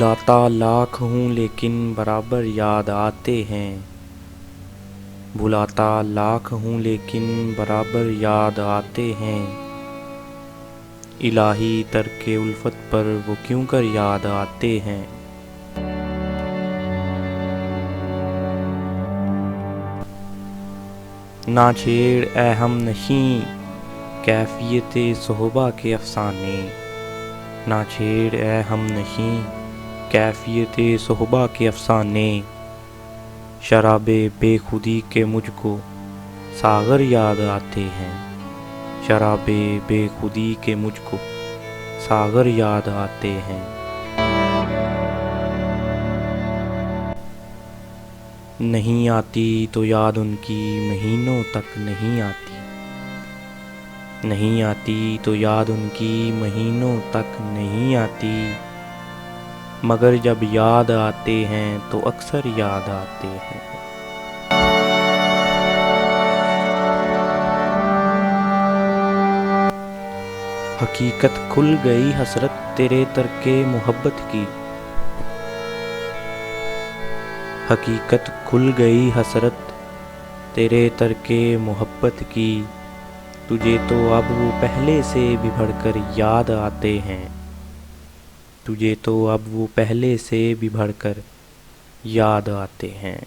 بھلاتا لاکھ ہوں لیکن برابر یاد آتے ہیں، بھلاتا لاکھ ہوں لیکن برابر یاد آتے ہیں، الہی ترک الفت پر وہ کیوں کر یاد آتے ہیں۔ نہ چھیڑ اے ہم نشیں کیفیت صہبا کے افسانے، نہ چھیڑ اے ہم نشیں کیفیت صہبا کے افسانے، شراب بے خودی کے مجھ کو ساغر یاد آتے ہیں، شراب بے خودی کے مجھ کو ساغر یاد آتے ہیں۔ نہیں آتی تو یاد ان کی مہینوں تک نہیں آتی، نہیں آتی تو یاد ان کی مہینوں تک نہیں آتی، مگر جب یاد آتے ہیں تو اکثر یاد آتے ہیں۔ حقیقت کھل گئی حسرت تیرے ترک محبت کی، حقیقت کھل گئی حسرت تیرے ترک محبت کی، تجھے تو اب وہ پہلے سے بھی بڑھ کر یاد آتے ہیں، تجھے تو اب وہ پہلے سے بھی بڑھ کر یاد آتے ہیں۔